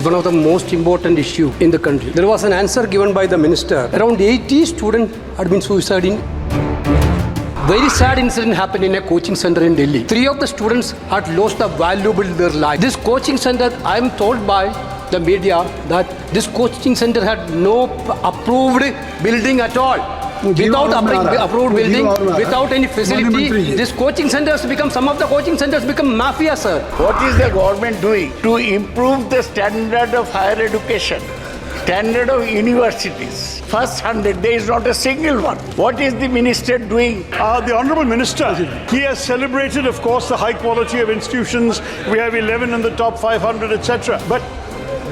One of the most important issue in the country. There was an answer given by the minister. Around 80 students had been suiciding. Very sad incident happened in a coaching center in Delhi. 3 of the students had lost a valuable their life. This coaching center, I am told by the media that this coaching center had no approved building at all. Without approved building, without any facility, this coaching centers become, some of the coaching centers become mafia, sir. What is the government doing to improve the standard of higher education, standard of universities? First 100, there is not a single one. What is the minister doing? The Honourable Minister, he has celebrated, of course, the high quality of institutions. We have 11 in the top 500, etc. But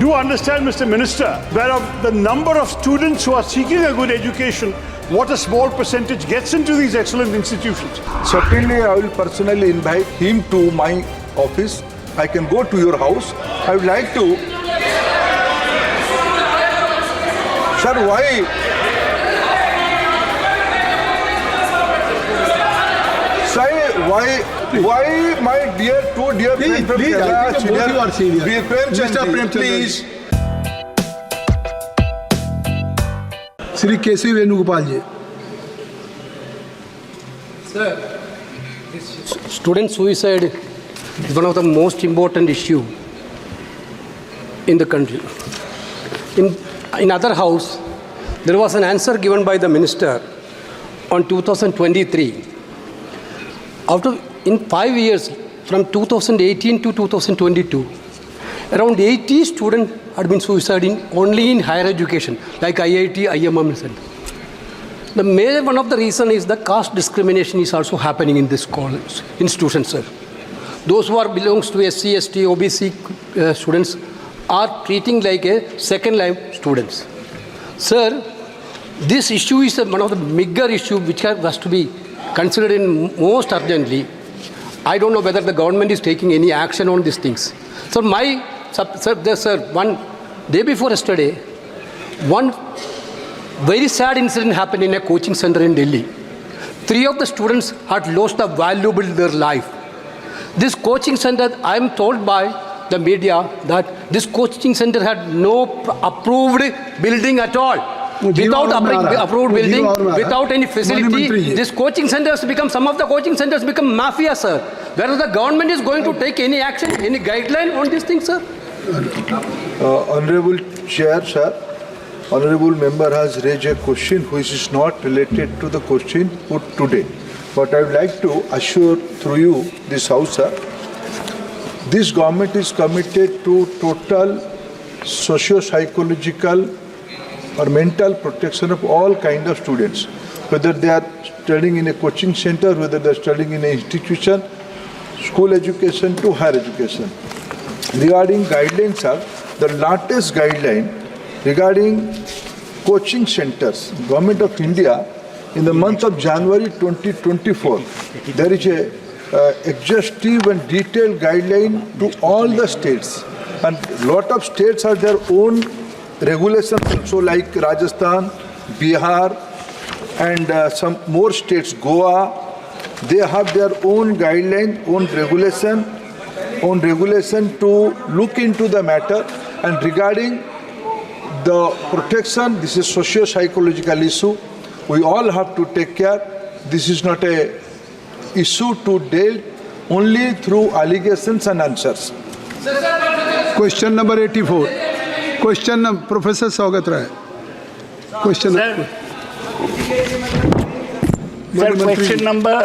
do understand, Mr. Minister, that of the number of students who are seeking a good education, what a small percentage gets into these excellent institutions. Certainly, I will personally invite him to my office. I can go to your house. I would like to... Sir, why? Sir, why my two dear friends from Kerala, Mr. Premchand, please. Shri KC Venugopal ji. Sir, student suicide is one of the most important issue in the country. In other house, there was an answer given by the minister on 2023. In 5 years, from 2018 to 2022, around 80 students had been suiciding only in higher education, like IIT, IMM, etc. The major one of the reason is the caste discrimination is also happening in this college institution, sir. Those who belongs to SC, ST, OBC students are treating like a second line students. Sir, this issue is one of the bigger issue which has to be considered in most urgently. I don't know whether the government is taking any action on these things. So one day before yesterday, one very sad incident happened in a coaching center in Delhi. 3 of the students had lost a valuable their life. This coaching center, I am told by the media that this coaching center had no approved building at all. Without approved building, without any facility, this coaching centers become, some of the coaching centers become mafia, sir. Whether the government is going to take any action, any guideline on this thing, sir? Honorable Chair, sir, Honorable Member has raised a question which is not related to the question put today. But I would like to assure through you, this House, sir, this government is committed to total socio-psychological or mental protection of all kind of students, whether they are studying in a coaching center, whether they are studying in an institution, school education to higher education. Regarding guidelines, sir, the latest guideline regarding coaching centers, Government of India, in the month of January 2024, there is a exhaustive and detailed guideline to all the states, and lot of states have their own regulations also, like Rajasthan, Bihar, and some more states, Goa. They have their own guideline, own regulation to look into the matter. And regarding the protection, this is socio-psychological issue. We all have to take care. This is not a issue to deal only through allegations and answers. Question number 84. Question number, Professor Saugat Rai. Question Sir, question number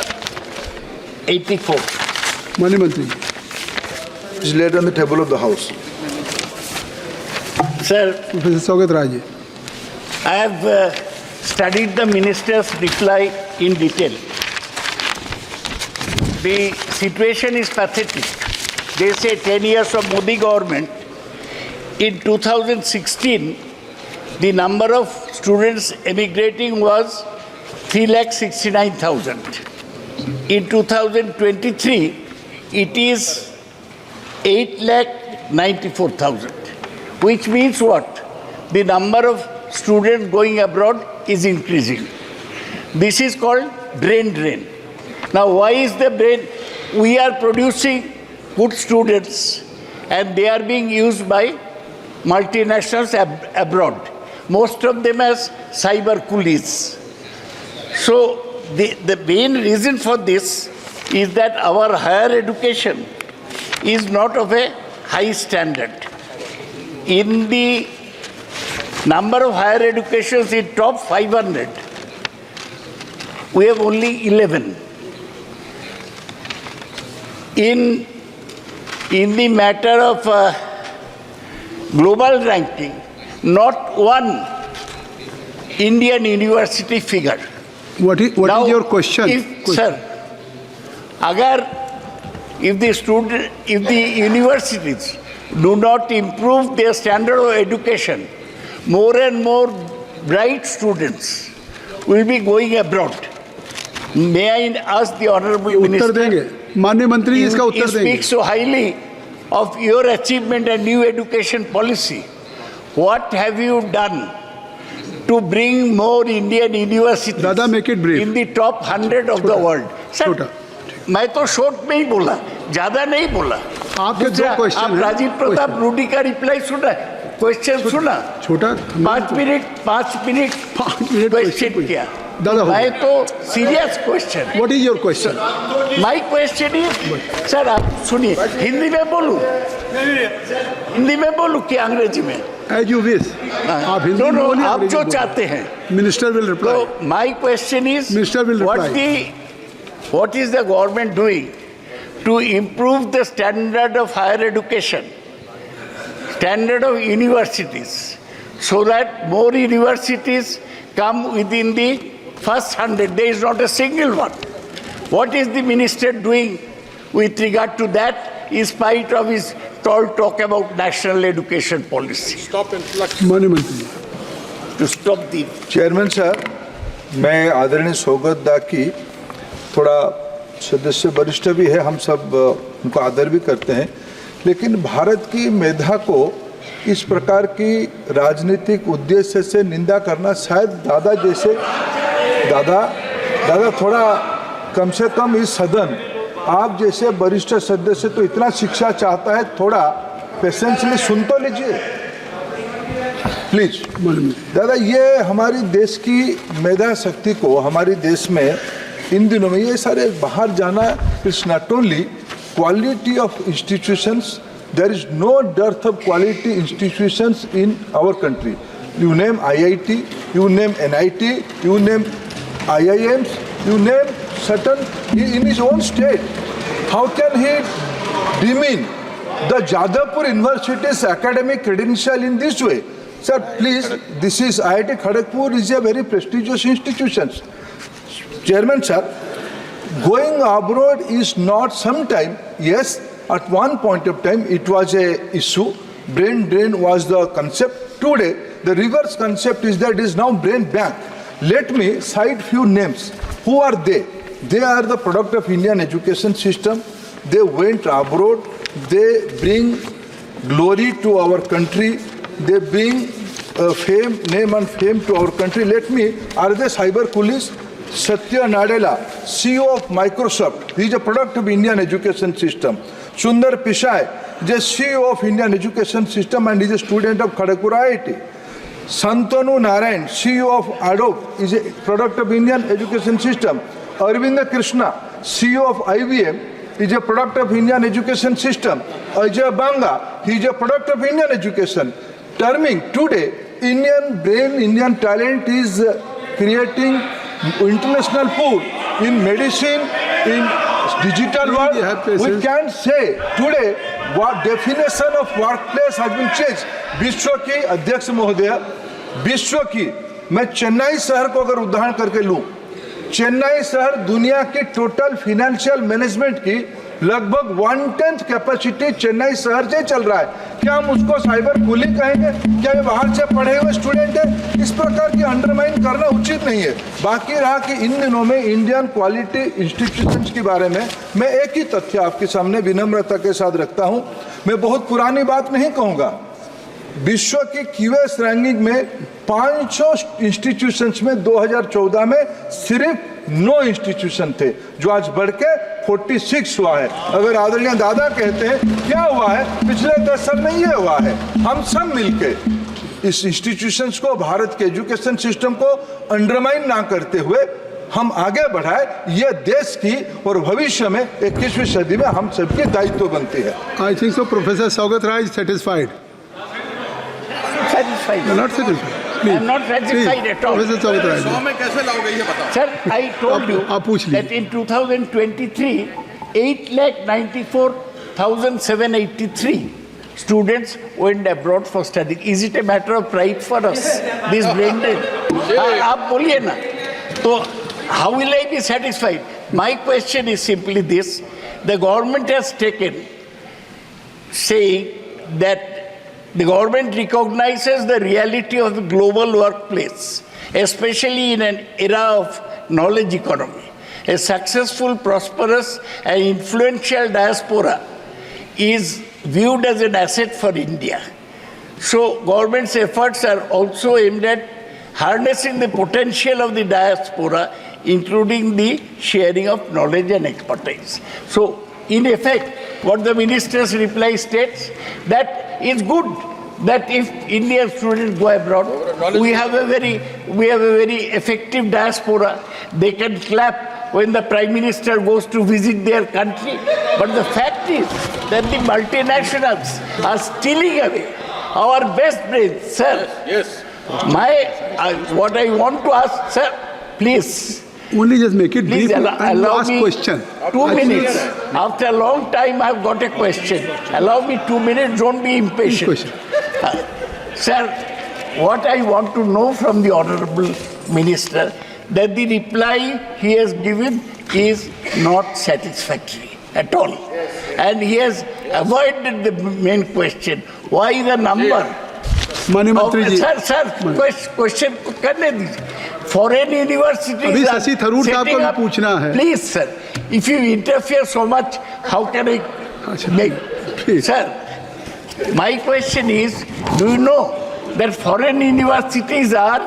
84. Mani Mantri. Is laid on the table of the House. Sir, Professor Saugat Rai ji. I have studied the minister's reply in detail. The situation is pathetic. They say 10 years of Modi government. In 2016, the number of students emigrating was 3,69,000. In 2023, it is 8,94,000. Which means what? The number of students going abroad is increasing. This is called brain drain. Now, why is the brain? We are producing good students and they are being used by multinationals abroad, most of them as cyber coolies. So the main reason for this is that our higher education is not of a high standard. In the number of higher educations in top 500, we have only 11. In the matter of global ranking, not one Indian university figure. What is your question? Sir, if the universities do not improve their standard of education, more and more bright students will be going abroad. May I ask the Honorable Uttar Minister? देंगे माननीय मंत्री, इसका You उत्तर देंगे. speak so highly of your achievement and new education policy. What have you done to bring more Indian universities Dada, make it brief. in the top 100 of the world? Sir, छोटा. मैं तो short में ही बोला, ज्यादा नहीं बोला. आपके दो दूसरा, क्वेश्चन आप हैं. राजीव प्रताप रूडी का रिप्लाई सुना, क्वेश्चन सुना. छोटा 5 मिनट मिनट क्वेश्चन question किया. दादा, हो मैं तो serious question. What is your question? My question is, sir आप सुनिए, हिंदी में बोलूं? हिंदी में बोलूं कि अंग्रेजी में? As you wish. आप हिंदी में बोलिए, आप अंग्रेजी जो में चाहते हैं. बोलिए. Minister will reply. So my question is, Minister will reply. what is the government doing to improve the standard of higher education, standard of universities, so that more universities come within the first 100? There is not a single one. What is the minister doing with regard to that, in spite of his tall talk about national education policy? माननीय मंत्री. To stop the chairman साहब, मैं आदरणीय सौगत दा की थोड़ा सदस्य वरिष्ठ भी है, हम सब उनको आदर भी करते हैं, लेकिन भारत की मेधा को इस प्रकार की राजनीतिक उद्देश्य से निंदा करना शायद दादा जैसे दादा थोड़ा कम से कम इस सदन आप जैसे वरिष्ठ सदस्य तो इतना शिक्षा चाहता है, थोड़ा पेशेंसली सुन तो लीजिए प्लीज. दादा, ये हमारी देश की मेधा शक्ति को हमारे देश में इन दिनों में ये सारे बाहर जाना, it's not only quality of institutions, there is no dearth of quality institutions in our country. You name IIT, you name NIT, you name IIMs, you name certain in his own state. How can he demean the Jadavpur University's academic credential in this way? Sir, please, this is IIT Kharagpur is a very prestigious institution. Chairman sir, going abroad is not sometime, yes, at one point of time it was a issue, brain drain was the concept. Today, the reverse concept is that it is now brain bank. Let me cite few names. Who are they? They are the product of Indian education system. They went abroad. They bring glory to our country. They bring fame, name and fame to our country. Let me, are they cyber coolies? Satya Nadella, CEO of Microsoft. He is a product of Indian education system. Sundar Pichai, the CEO of Indian education system and is a student of Kharagpur IIT. Santanu Narayan, CEO of Adobe, is a product of Indian education system. Arvinda Krishna, CEO of IBM, is a product of Indian education system. Ajay Banga, he is a product of Indian education. Terming today, Indian brain, Indian talent is creating international pool in medicine, in digital world. We can say today what definition of workplace has been changed. विश्व की अध्यक्ष महोदय, विश्व की मैं चेन्नई शहर को अगर उदाहरण करके लूं, चेन्नई शहर दुनिया की टोटल फाइनेंशियल मैनेजमेंट की लगभग 1/10 कैपेसिटी चेन्नई शहर से चल रहा है. क्या हम उसको साइबर कूलिंग कहेंगे? क्या ये बाहर से पढ़े हुए स्टूडेंट है? इस प्रकार की अंडरमाइन करना उचित नहीं है. बाकी रहा कि इन दिनों में इंडियन क्वालिटी इंस्टीट्यूशंस के बारे में मैं एक ही तथ्य आपके सामने विनम्रता के साथ रखता हूं. मैं बहुत पुरानी बात नहीं कहूंगा. विश्व की QS रैंकिंग में 500 इंस्टीट्यूशंस में 2014 में सिर्फ 9 इंस्टीट्यूशन थे जो आज बढ़ के 46 हुआ है। अगर आदरणीय दादा कहते हैं क्या हुआ है पिछले 10 साल में, ये हुआ है हम सब मिलके इस इंस्टीट्यूशंस को, भारत के एजुकेशन सिस्टम को अंडरमाइन ना करते हुए हम आगे बढ़ाए। ये देश की और भविष्य में 21वीं सदी में हम सबकी दायित्व बनती है। I think so. Professor Saugat Rai is satisfied. Satisfied. You're not satisfied. Please. I'm not satisfied Please. at all. Professor Saugat Rai. Sir, I told you आप पूछ लीजिए। that in 2023, 8,94,783 students went abroad for studying. Is it a matter of pride for us? This blended. आप बोलिए ना. So, how will I be satisfied? My question is simply this. The government has taken, saying that the government recognizes the reality of the global workplace, especially in an era of knowledge economy. A successful, prosperous, and influential diaspora is viewed as an asset for India. So, government's efforts are also aimed at harnessing the potential of the diaspora, including the sharing of knowledge and expertise. So, in effect, what the minister's reply states, that it's good that if Indian students go abroad, we have a very effective diaspora. They can clap when the Prime Minister goes to visit their country. But the fact is that the multinationals are stealing away our best brains, sir. Yes. What I want to ask, sir, please. Only just make it Please brief and allow ask me question. 2 minutes. After a long time, I've got a question. Allow me 2 minutes. Don't be impatient. Question. Sir, what I want to know from the Honorable Minister, that the reply he has given is not satisfactory at all. And he has avoided the main question. Why the number? माननीय मंत्री जी, Sir, question करने दीजिए. Foreign universities अभी are Shashi Tharoor साहब को setting भी up- पूछना है। Please, sir, if you interfere so much, how can I make? Please. Sir, my question is, do you know that foreign universities are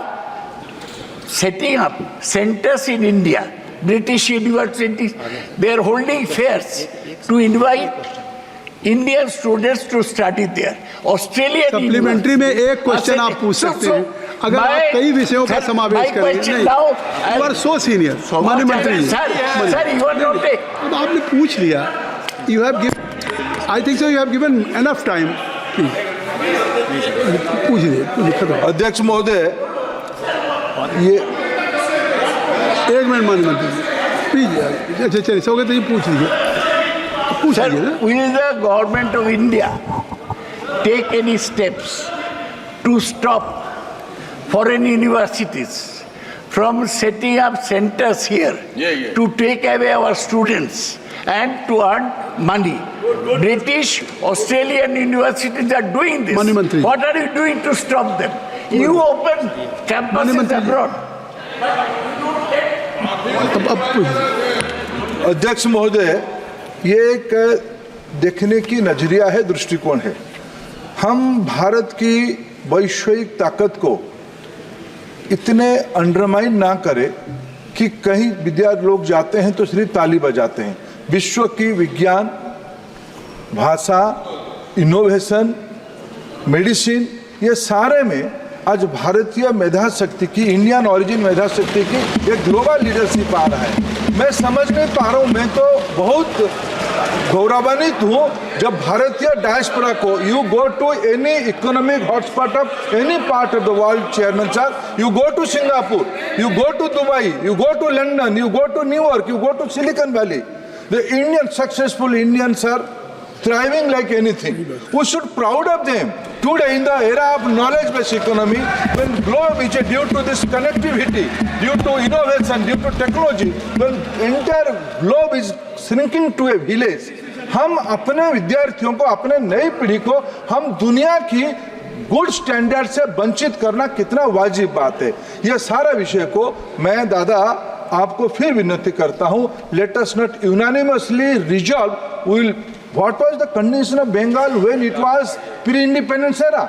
setting up centers in India, British universities, they are holding fairs to invite Indian students to study there. Australian supplementary में एक question आप पूछ सकते हैं अगर आप कई विषयों का समावेश करेंगे। नहीं, you are so senior, माननीय मंत्री जी। Sir, you are not a... अब आपने पूछ लिया, you have given, I think so you have given enough time. पूछ लीजिए, खत्म। अध्यक्ष महोदय, ये एक मिनट माननीय मंत्री जी, प्लीज। अच्छा चलिए, सौगत जी पूछ लीजिए, पूछ Sir, लीजिए ना। will the government of India take any steps to stop foreign universities from setting up centers here to take away our students and to earn money? British, Australian universities are doing this. Mani Mantri. What are you doing to stop them? You open Mani campuses Mantri. abroad. अब पूछ अध्यक्ष महोदय, ये एक देखने की नजरिया है, दृष्टिकोण है। हम भारत की वैश्विक ताकत को इतने अंडरमाइन ना करें कि कहीं विद्यार्थी लोग जाते हैं तो सिर्फ ताली बजाते हैं। विश्व की विज्ञान, भाषा, इनोवेशन, मेडिसिन, ये सारे में आज भारतीय मेधा शक्ति की, इंडियन ओरिजिन मेधा शक्ति की एक ग्लोबल लीडरशिप आ रहा है। मैं समझ नहीं पा रहा हूँ, मैं तो बहुत गौरवान्वित हूँ जब भारतीय डायस्पोरा को, you go to any economic hotspot of any part of the world, chairman sir, you go to Singapore, you go to Dubai, you go to London, you go to New York, you go to Silicon Valley, the Indian successful Indians are thriving like anything. We should proud of them. Today, in the era of knowledge-based economy, when globe is due to this connectivity, due to innovation, due to technology, when entire globe is shrinking to a village, हम अपने विद्यार्थियों को, अपने नई पीढ़ी को, हम दुनिया की गुड स्टैंडर्ड से वंचित करना कितना वाजिब बात है। यह सारा विषय को मैं दादा आपको फिर विनती करता हूँ, let us not unanimously resolve, will what was the condition of Bengal when it was pre-independence era?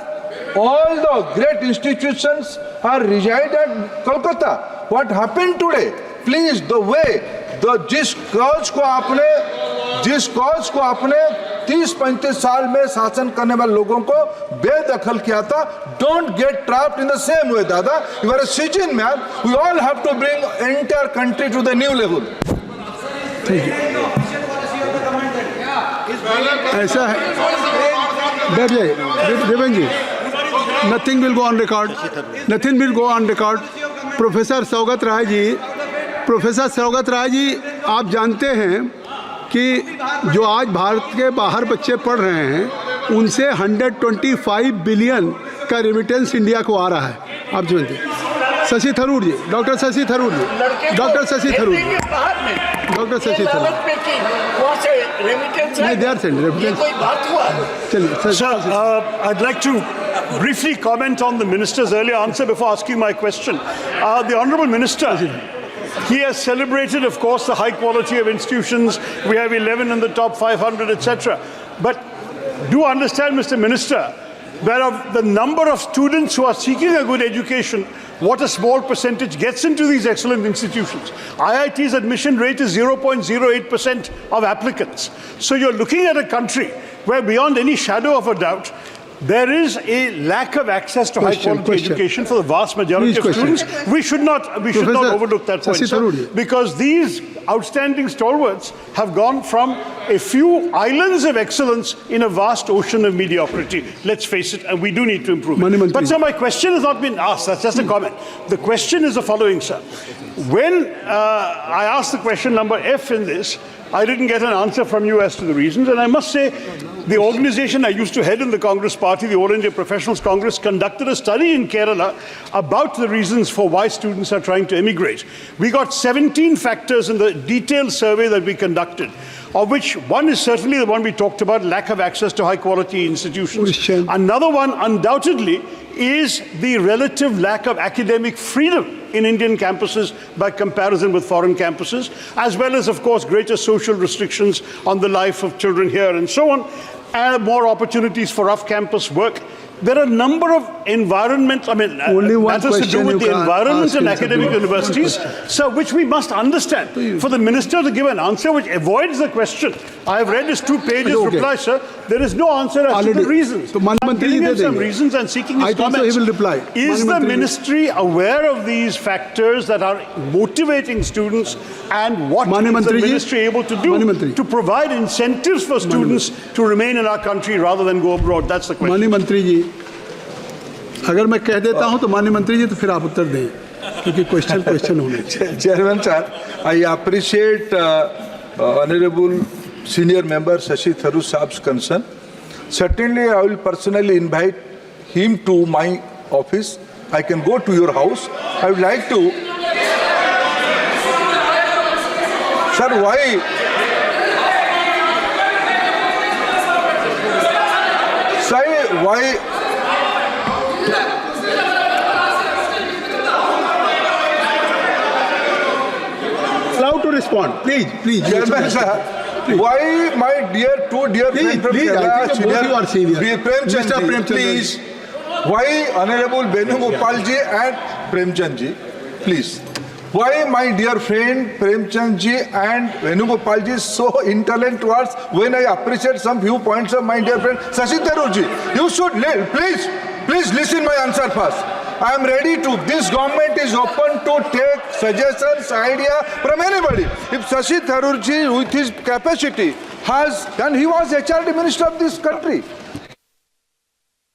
All the great institutions are reside at Kolkata. What happened today? Please the way जिस cause को आपने 30-35 साल में शासन करने वाले लोगों को बेदखल किया था, don't get trapped in the same way दादा. You are a citizen man. We all have to bring entire country to the new level. ऐसा है, बैठ जाइए Devendra ji. Nothing will go on record, nothing will go on record. Professor Saugata Roy ji, आप जानते हैं कि जो आज भारत के बाहर बच्चे पढ़ रहे हैं उनसे 125 बिलियन का रेमिटेंस इंडिया को आ रहा है. आप जानते हैं. शशि थरूर जी, डॉक्टर शशि थरूर जी. नहीं, दे आर सेंड रेमिटेंस. चलिए Sir, I'd like to briefly comment on the minister's earlier answer before asking my question. The Honourable Minister, he has celebrated, of course, the high quality of institutions. We have 11 in the top 500, etc. But do understand, Mr. Minister, that of the number of students who are seeking a good education, what a small percentage gets into these excellent institutions. IIT's admission rate is 0.08% of applicants. So you're looking at a country where, beyond any shadow of a doubt, there is a lack of access to high quality education for the vast majority of students. We should not overlook that point, sir, because these outstanding stalwarts have gone from a few islands of excellence in a vast ocean of mediocrity. Let's face it, and we do need to improve it. But sir, my question has not been asked. That's just a comment. The question is the following, sir. When I asked the question number F in this, I didn't get an answer from you as to the reasons, and I must say, the organization I used to head in the Congress Party, the All India Professionals Congress, conducted a study in Kerala about the reasons for why students are trying to emigrate. We got 17 factors in the detailed survey that we conducted, of which one is certainly the one we talked about, lack of access to high quality institutions. Another one, undoubtedly, is the relative lack of academic freedom in Indian campuses by comparison with foreign campuses, as well as, of course, greater social restrictions on the life of children here and so on, and more opportunities for off-campus work. There are a number of matters to do with the environment in academic universities, sir, which we must understand. For the minister to give an answer which avoids the question, I have read his 2 pages reply, sir. There is no answer as to the reasons. I'm giving him some reasons and seeking his comments. He will reply. Is the ministry aware of these factors that are motivating students, and what is the ministry able to do to provide incentives for students to remain in our country rather than go abroad? That's the question. माननीय मंत्री जी, अगर मैं कह देता हूं तो माननीय मंत्री जी तो फिर आप उत्तर दें, क्योंकि क्वेश्चन होने चाहिए. Chairman sir, I appreciate Honorable Senior Member Shashi Tharoor Saab's concern. Certainly, I will personally invite him to my office. I can go to your house. I would like to. Sir, why? Sir, why? Allowed to respond, please. Chairman sir, why my two dear friends from Kerala, senior Premchand ji, please. Why Honorable Venugopal ji and Premchand ji, please. Why my dear friend Premchand ji and Venugopal ji so intolerant towards when I appreciate some few points of my dear friend Shashi Tharoor ji? You should please listen my answer first. I am ready to. This government is open to take suggestions, idea from anybody. If Shashi Tharoor ji, with his capacity, has done, he was HRD minister of this country.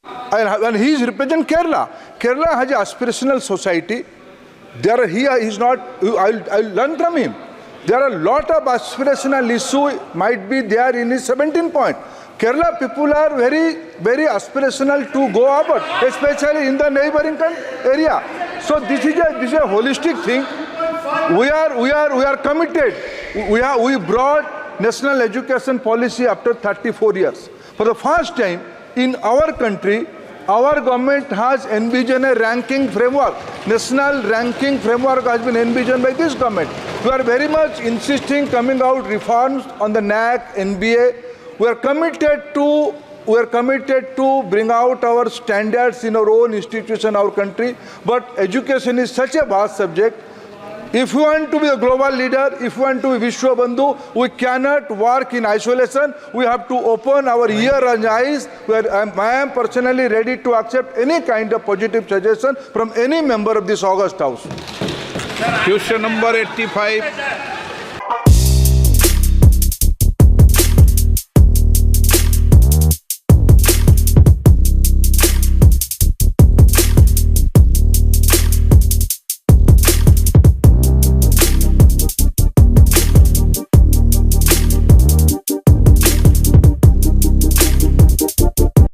And he is representing Kerala. Kerala has an aspirational society. There he is not. I'll learn from him. There are a lot of aspirational issues might be there in his 17 point. Kerala people are very, very aspirational to go abroad, especially in the neighboring area. So this is a holistic thing. We are committed. We brought national education policy after 34 years. For the first time in our country, our government has envisioned a ranking framework. National ranking framework has been envisioned by this government. We are very much insisting coming out reforms on the NAC, NBA. We are committed to bring out our standards in our own institution, our country. But education is such a vast subject. If we want to be a global leader, if we want to be Vishwa Bandhu, we cannot work in isolation. We have to open our ear and eyes. I am personally ready to accept any kind of positive suggestion from any member of this august house. Question number 85.